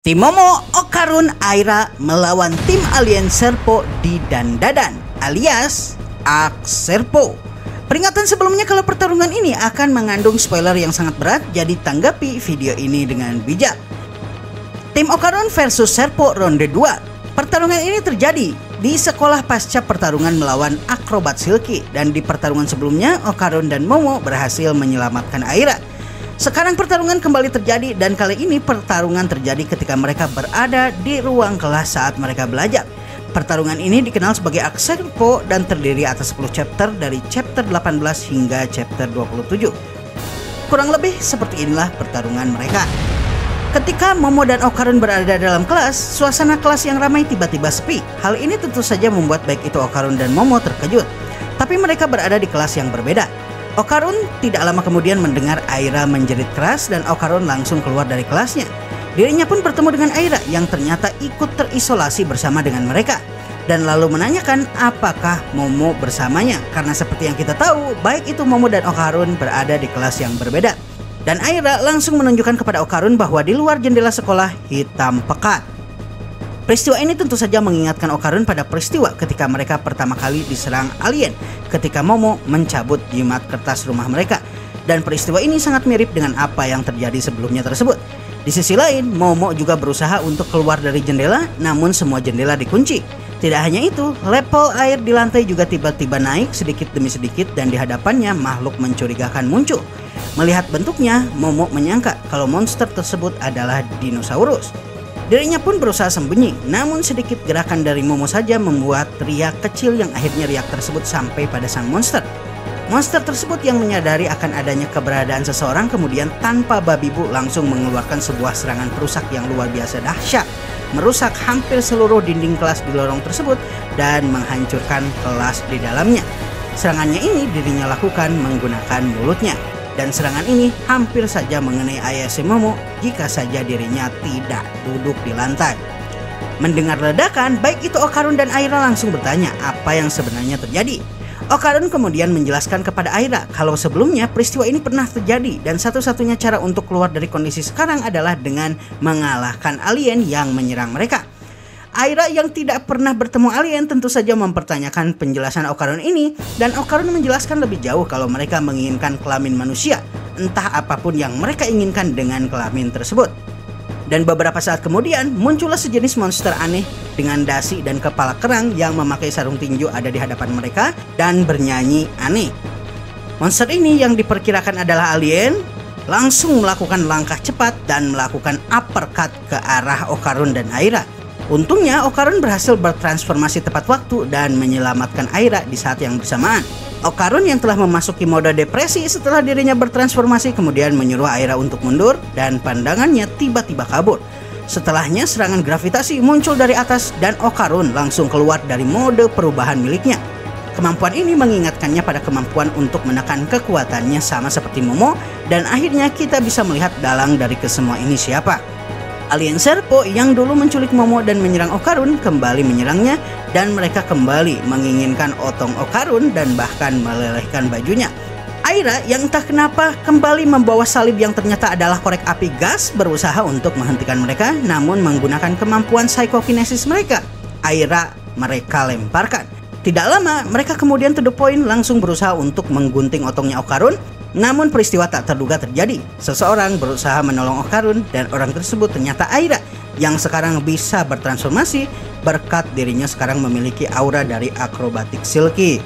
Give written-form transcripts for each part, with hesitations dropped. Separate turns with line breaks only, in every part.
Tim Momo, Okarun, Aira melawan tim alien Serpo di Dandadan alias Ark Serpo. Peringatan sebelumnya kalau pertarungan ini akan mengandung spoiler yang sangat berat, jadi tanggapi video ini dengan bijak. Tim Okarun versus Serpo ronde 2. Pertarungan ini terjadi di sekolah pasca pertarungan melawan akrobat Silky, dan di pertarungan sebelumnya Okarun dan Momo berhasil menyelamatkan Aira. Sekarang pertarungan kembali terjadi, dan kali ini pertarungan terjadi ketika mereka berada di ruang kelas saat mereka belajar. Pertarungan ini dikenal sebagai Ark Serpo dan terdiri atas 10 chapter dari chapter 18 hingga chapter 27. Kurang lebih seperti inilah pertarungan mereka. Ketika Momo dan Okarun berada dalam kelas, suasana kelas yang ramai tiba-tiba sepi. Hal ini tentu saja membuat baik itu Okarun dan Momo terkejut. Tapi mereka berada di kelas yang berbeda. Okarun tidak lama kemudian mendengar Aira menjerit keras, dan Okarun langsung keluar dari kelasnya. Dirinya pun bertemu dengan Aira yang ternyata ikut terisolasi bersama dengan mereka, dan lalu menanyakan apakah Momo bersamanya, karena seperti yang kita tahu, baik itu Momo dan Okarun berada di kelas yang berbeda. Dan Aira langsung menunjukkan kepada Okarun bahwa di luar jendela sekolah hitam pekat. Peristiwa ini tentu saja mengingatkan Okarun pada peristiwa ketika mereka pertama kali diserang alien ketika Momo mencabut jimat kertas rumah mereka, dan peristiwa ini sangat mirip dengan apa yang terjadi sebelumnya tersebut. Di sisi lain, Momo juga berusaha untuk keluar dari jendela, namun semua jendela dikunci. Tidak hanya itu, level air di lantai juga tiba-tiba naik sedikit demi sedikit, dan di hadapannya makhluk mencurigakan muncul. Melihat bentuknya, Momo menyangka kalau monster tersebut adalah dinosaurus. Dirinya pun berusaha sembunyi, namun sedikit gerakan dari Momo saja membuat riak kecil yang akhirnya riak tersebut sampai pada sang monster. Monster tersebut yang menyadari akan adanya keberadaan seseorang kemudian tanpa babi bu langsung mengeluarkan sebuah serangan perusak yang luar biasa dahsyat, merusak hampir seluruh dinding kelas di lorong tersebut dan menghancurkan kelas di dalamnya. Serangannya ini dirinya lakukan menggunakan mulutnya. Dan serangan ini hampir saja mengenai ayah si Momo jika saja dirinya tidak duduk di lantai. Mendengar ledakan, baik itu Okarun dan Aira langsung bertanya apa yang sebenarnya terjadi. Okarun kemudian menjelaskan kepada Aira kalau sebelumnya peristiwa ini pernah terjadi, dan satu-satunya cara untuk keluar dari kondisi sekarang adalah dengan mengalahkan alien yang menyerang mereka. Aira yang tidak pernah bertemu alien tentu saja mempertanyakan penjelasan Okarun ini, dan Okarun menjelaskan lebih jauh kalau mereka menginginkan kelamin manusia, entah apapun yang mereka inginkan dengan kelamin tersebut. Dan beberapa saat kemudian muncullah sejenis monster aneh dengan dasi dan kepala kerang yang memakai sarung tinju ada di hadapan mereka dan bernyanyi aneh. Monster ini yang diperkirakan adalah alien langsung melakukan langkah cepat dan melakukan uppercut ke arah Okarun dan Aira. Untungnya Okarun berhasil bertransformasi tepat waktu dan menyelamatkan Aira di saat yang bersamaan. Okarun yang telah memasuki mode depresi setelah dirinya bertransformasi kemudian menyuruh Aira untuk mundur, dan pandangannya tiba-tiba kabur. Setelahnya serangan gravitasi muncul dari atas dan Okarun langsung keluar dari mode perubahan miliknya. Kemampuan ini mengingatkannya pada kemampuan untuk menekan kekuatannya sama seperti Momo, dan akhirnya kita bisa melihat dalang dari kesemua ini siapa. Alien Serpo yang dulu menculik Momo dan menyerang Okarun kembali menyerangnya, dan mereka kembali menginginkan otong Okarun dan bahkan melelehkan bajunya. Aira yang entah kenapa kembali membawa salib yang ternyata adalah korek api gas berusaha untuk menghentikan mereka, namun menggunakan kemampuan psychokinesis mereka. Aira mereka lemparkan. Tidak lama mereka kemudian to the point langsung berusaha untuk menggunting otongnya Okarun. Namun peristiwa tak terduga terjadi. Seseorang berusaha menolong Okarun, dan orang tersebut ternyata Aira yang sekarang bisa bertransformasi berkat dirinya sekarang memiliki aura dari akrobatik Silky.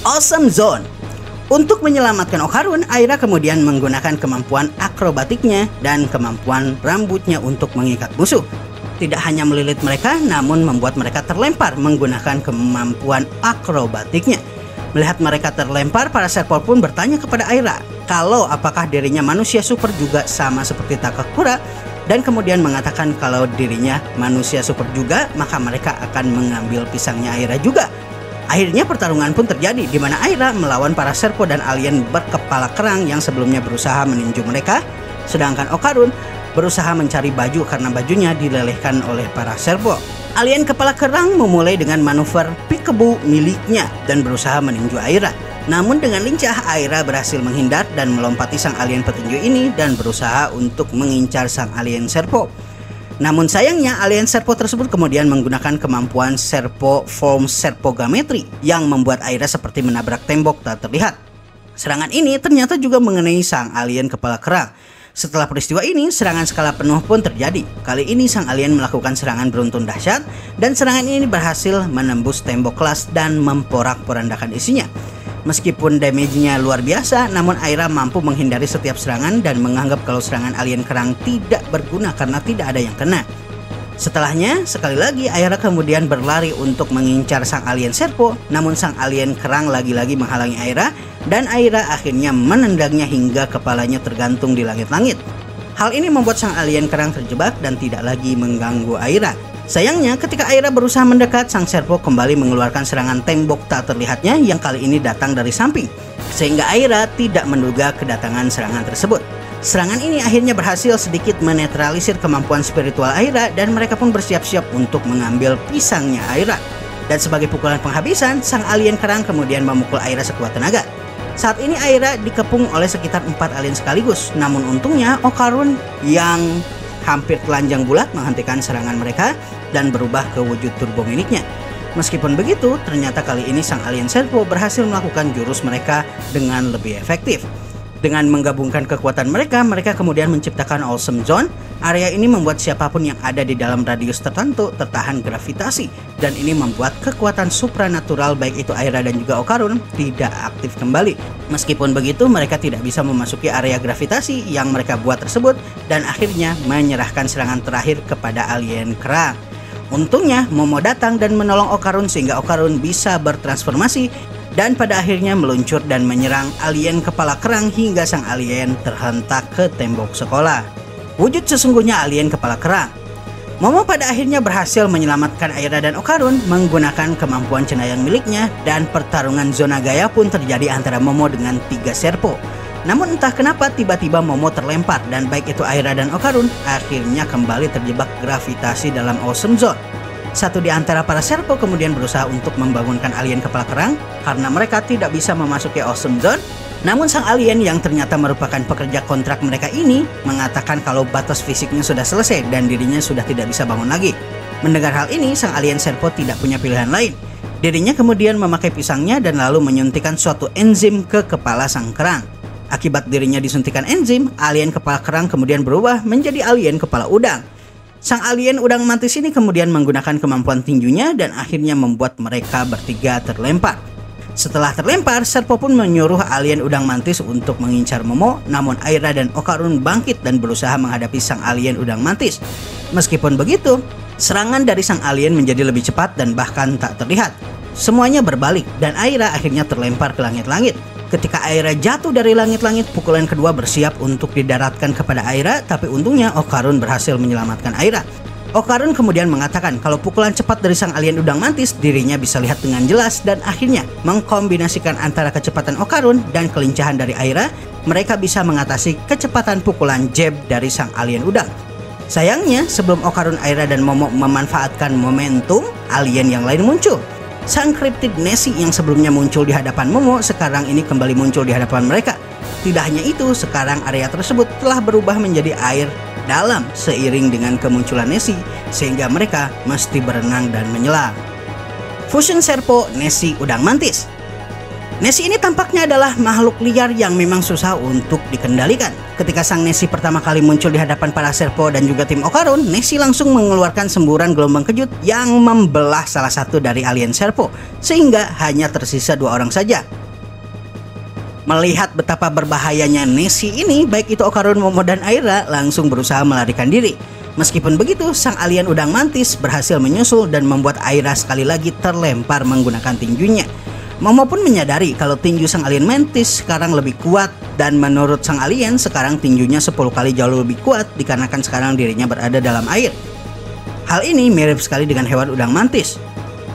Awesome Zone. Untuk menyelamatkan Okarun, Aira kemudian menggunakan kemampuan akrobatiknya dan kemampuan rambutnya untuk mengikat musuh. Tidak hanya melilit mereka, namun membuat mereka terlempar menggunakan kemampuan akrobatiknya. Melihat mereka terlempar, para Serpo pun bertanya kepada Aira kalau apakah dirinya manusia super juga sama seperti Takakura, dan kemudian mengatakan kalau dirinya manusia super juga, maka mereka akan mengambil pisangnya Aira juga. Akhirnya pertarungan pun terjadi di mana Aira melawan para Serpo dan alien berkepala kerang yang sebelumnya berusaha meninju mereka, sedangkan Okarun berusaha mencari baju karena bajunya dilelehkan oleh para Serpo. Alien kepala kerang memulai dengan manuver peekaboo miliknya dan berusaha meninju Aira. Namun dengan lincah Aira berhasil menghindar dan melompati sang alien petinju ini dan berusaha untuk mengincar sang alien Serpo. Namun sayangnya alien Serpo tersebut kemudian menggunakan kemampuan Serpo Form Serpogametri yang membuat Aira seperti menabrak tembok tak terlihat. Serangan ini ternyata juga mengenai sang alien kepala kerang. Setelah peristiwa ini, serangan skala penuh pun terjadi. Kali ini sang alien melakukan serangan beruntun dahsyat dan serangan ini berhasil menembus tembok kelas dan memporak-porandakan isinya. Meskipun damage-nya luar biasa, namun Aira mampu menghindari setiap serangan dan menganggap kalau serangan alien kerang tidak berguna karena tidak ada yang kena. Setelahnya, sekali lagi Aira kemudian berlari untuk mengincar sang alien Serpo, namun sang alien kerang lagi-lagi menghalangi Aira dan Aira akhirnya menendangnya hingga kepalanya tergantung di langit-langit. Hal ini membuat sang alien kerang terjebak dan tidak lagi mengganggu Aira. Sayangnya ketika Aira berusaha mendekat, sang Serpo kembali mengeluarkan serangan tembok tak terlihatnya yang kali ini datang dari samping, sehingga Aira tidak menduga kedatangan serangan tersebut. Serangan ini akhirnya berhasil sedikit menetralisir kemampuan spiritual Aira dan mereka pun bersiap-siap untuk mengambil pisangnya Aira. Dan sebagai pukulan penghabisan, sang alien kerang kemudian memukul Aira sekuat tenaga. Saat ini Aira dikepung oleh sekitar 4 alien sekaligus, namun untungnya Okarun yang hampir telanjang bulat menghentikan serangan mereka dan berubah ke wujud turbo miliknya. Meskipun begitu, ternyata kali ini sang alien Serpo berhasil melakukan jurus mereka dengan lebih efektif. Dengan menggabungkan kekuatan mereka, mereka kemudian menciptakan Awesome Zone. Area ini membuat siapapun yang ada di dalam radius tertentu tertahan gravitasi, dan ini membuat kekuatan supranatural baik itu Aira dan juga Okarun tidak aktif kembali. Meskipun begitu, mereka tidak bisa memasuki area gravitasi yang mereka buat tersebut dan akhirnya menyerahkan serangan terakhir kepada alien kerang. Untungnya Momo datang dan menolong Okarun sehingga Okarun bisa bertransformasi dan pada akhirnya meluncur dan menyerang alien kepala kerang hingga sang alien terhentak ke tembok sekolah. Wujud sesungguhnya alien kepala kerang. Momo pada akhirnya berhasil menyelamatkan Aira dan Okarun menggunakan kemampuan cenayang miliknya dan pertarungan zona gaya pun terjadi antara Momo dengan 3 Serpo. Namun entah kenapa tiba-tiba Momo terlempar dan baik itu Aira dan Okarun akhirnya kembali terjebak gravitasi dalam Awesome Zone. Satu di antara para Serpo kemudian berusaha untuk membangunkan alien kepala kerang karena mereka tidak bisa memasuki Awesome Zone. Namun sang alien yang ternyata merupakan pekerja kontrak mereka ini mengatakan kalau batas fisiknya sudah selesai dan dirinya sudah tidak bisa bangun lagi. Mendengar hal ini, sang alien Serpo tidak punya pilihan lain. Dirinya kemudian memakai pisangnya dan lalu menyuntikkan suatu enzim ke kepala sang kerang. Akibat dirinya disuntikan enzim, alien kepala kerang kemudian berubah menjadi alien kepala udang. Sang alien udang mantis ini kemudian menggunakan kemampuan tinjunya dan akhirnya membuat mereka bertiga terlempar. Setelah terlempar, Serpo pun menyuruh alien udang mantis untuk mengincar Momo, namun Aira dan Okarun bangkit dan berusaha menghadapi sang alien udang mantis. Meskipun begitu, serangan dari sang alien menjadi lebih cepat dan bahkan tak terlihat. Semuanya berbalik dan Aira akhirnya terlempar ke langit-langit. Ketika Aira jatuh dari langit-langit, pukulan kedua bersiap untuk didaratkan kepada Aira, tapi untungnya Okarun berhasil menyelamatkan Aira. Okarun kemudian mengatakan kalau pukulan cepat dari sang alien udang mantis dirinya bisa lihat dengan jelas dan akhirnya mengkombinasikan antara kecepatan Okarun dan kelincahan dari Aira, mereka bisa mengatasi kecepatan pukulan jab dari sang alien udang. Sayangnya sebelum Okarun, Aira dan Momo memanfaatkan momentum, alien yang lain muncul. Sang Cryptid Nessie yang sebelumnya muncul di hadapan Momo sekarang ini kembali muncul di hadapan mereka. Tidak hanya itu, sekarang area tersebut telah berubah menjadi air dalam seiring dengan kemunculan Nessie, sehingga mereka mesti berenang dan menyelam. Fusion Serpo Nessie udang mantis. Nessie ini tampaknya adalah makhluk liar yang memang susah untuk dikendalikan. Ketika sang Nessie pertama kali muncul di hadapan para Serpo dan juga tim Okarun, Nessie langsung mengeluarkan semburan gelombang kejut yang membelah salah satu dari alien Serpo, sehingga hanya tersisa 2 orang saja. Melihat betapa berbahayanya Nessie ini, baik itu Okarun, Momo, dan Aira langsung berusaha melarikan diri. Meskipun begitu, sang alien udang mantis berhasil menyusul dan membuat Aira sekali lagi terlempar menggunakan tinjunya. Momo pun menyadari kalau tinju sang alien mantis sekarang lebih kuat dan menurut sang alien sekarang tinjunya 10 kali jauh lebih kuat dikarenakan sekarang dirinya berada dalam air. Hal ini mirip sekali dengan hewan udang mantis.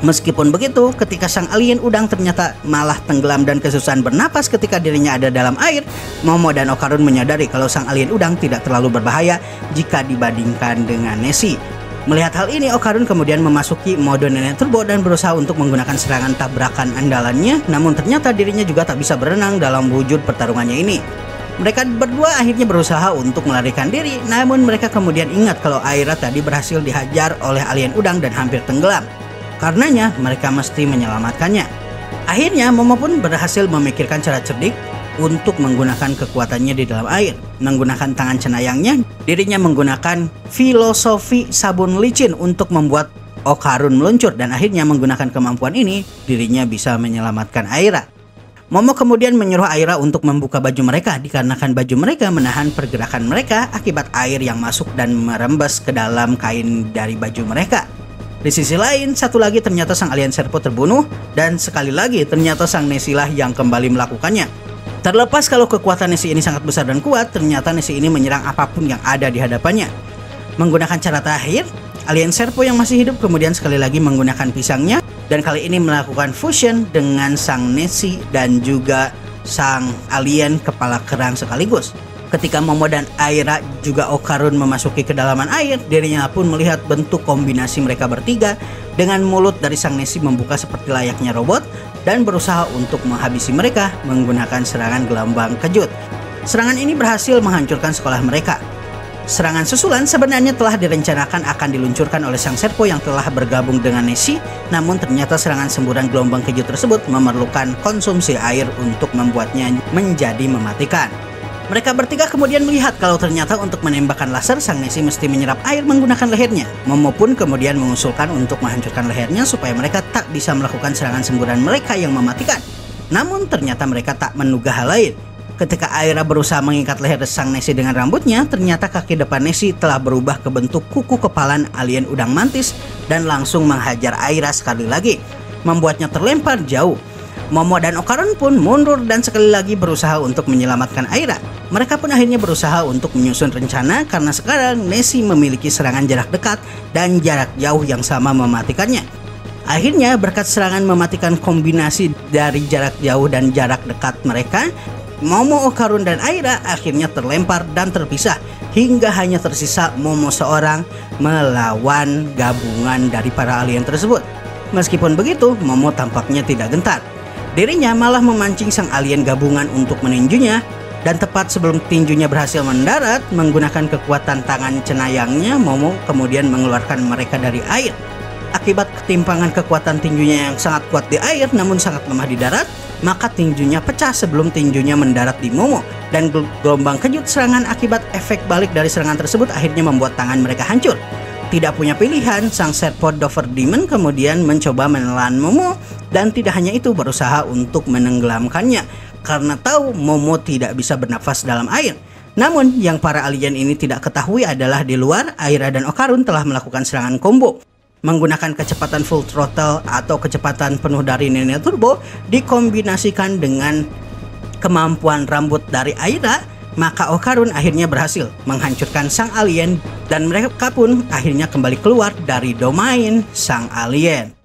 Meskipun begitu, ketika sang alien udang ternyata malah tenggelam dan kesusahan bernapas ketika dirinya ada dalam air, Momo dan Okarun menyadari kalau sang alien udang tidak terlalu berbahaya jika dibandingkan dengan Nessie. Melihat hal ini, Okarun kemudian memasuki mode nenek turbo dan berusaha untuk menggunakan serangan tabrakan andalannya, namun ternyata dirinya juga tak bisa berenang dalam wujud pertarungannya ini. Mereka berdua akhirnya berusaha untuk melarikan diri, namun mereka kemudian ingat kalau Aira tadi berhasil dihajar oleh alien udang dan hampir tenggelam. Karenanya mereka mesti menyelamatkannya. Akhirnya Momo pun berhasil memikirkan cara cerdik untuk menggunakan kekuatannya di dalam air. Menggunakan tangan cenayangnya, dirinya menggunakan filosofi sabun licin untuk membuat Okarun meluncur, dan akhirnya menggunakan kemampuan ini dirinya bisa menyelamatkan Aira. Momo kemudian menyuruh Aira untuk membuka baju mereka dikarenakan baju mereka menahan pergerakan mereka akibat air yang masuk dan merembes ke dalam kain dari baju mereka. Di sisi lain, satu lagi ternyata sang alien Serpo terbunuh, dan sekali lagi ternyata sang Nessie lah yang kembali melakukannya. Terlepas kalau kekuatan Nessie ini sangat besar dan kuat, ternyata Nessie ini menyerang apapun yang ada di hadapannya. Menggunakan cara terakhir, alien Serpo yang masih hidup kemudian sekali lagi menggunakan pisangnya, dan kali ini melakukan fusion dengan sang Nessie dan juga sang alien kepala kerang sekaligus. Ketika Momo dan Aira juga Okarun memasuki kedalaman air, dirinya pun melihat bentuk kombinasi mereka bertiga dengan mulut dari sang Nessie membuka seperti layaknya robot dan berusaha untuk menghabisi mereka menggunakan serangan gelombang kejut. Serangan ini berhasil menghancurkan sekolah mereka. Serangan susulan sebenarnya telah direncanakan akan diluncurkan oleh sang Serpo yang telah bergabung dengan Nessie, namun ternyata serangan semburan gelombang kejut tersebut memerlukan konsumsi air untuk membuatnya menjadi mematikan. Mereka bertiga kemudian melihat kalau ternyata untuk menembakkan laser, sang Nessie mesti menyerap air menggunakan lehernya. Momo pun kemudian mengusulkan untuk menghancurkan lehernya supaya mereka tak bisa melakukan serangan semburan mereka yang mematikan. Namun ternyata mereka tak menduga hal lain. Ketika Aira berusaha mengikat leher sang Nessie dengan rambutnya, ternyata kaki depan Nessie telah berubah ke bentuk kuku kepalan alien udang mantis dan langsung menghajar Aira sekali lagi, membuatnya terlempar jauh. Momo dan Okarun pun mundur dan sekali lagi berusaha untuk menyelamatkan Aira. Mereka pun akhirnya berusaha untuk menyusun rencana karena sekarang Nessie memiliki serangan jarak dekat dan jarak jauh yang sama mematikannya. Akhirnya berkat serangan mematikan kombinasi dari jarak jauh dan jarak dekat mereka, Momo, Okarun, dan Aira akhirnya terlempar dan terpisah hingga hanya tersisa Momo seorang melawan gabungan dari para alien tersebut. Meskipun begitu, Momo tampaknya tidak gentar. Dirinya malah memancing sang alien gabungan untuk meninjunya, dan tepat sebelum tinjunya berhasil mendarat, menggunakan kekuatan tangan cenayangnya, Momo kemudian mengeluarkan mereka dari air. Akibat ketimpangan kekuatan tinjunya yang sangat kuat di air namun sangat lemah di darat, maka tinjunya pecah sebelum tinjunya mendarat di Momo, dan gelombang kejut serangan akibat efek balik dari serangan tersebut akhirnya membuat tangan mereka hancur. Tidak punya pilihan, sang Serpo Dover Demon kemudian mencoba menelan Momo, dan tidak hanya itu berusaha untuk menenggelamkannya karena tahu Momo tidak bisa bernafas dalam air. Namun yang para alien ini tidak ketahui adalah di luar, Aira dan Okarun telah melakukan serangan combo. Menggunakan kecepatan full throttle atau kecepatan penuh dari Nene Turbo dikombinasikan dengan kemampuan rambut dari Aira, maka Okarun akhirnya berhasil menghancurkan sang alien dan mereka pun akhirnya kembali keluar dari domain sang alien.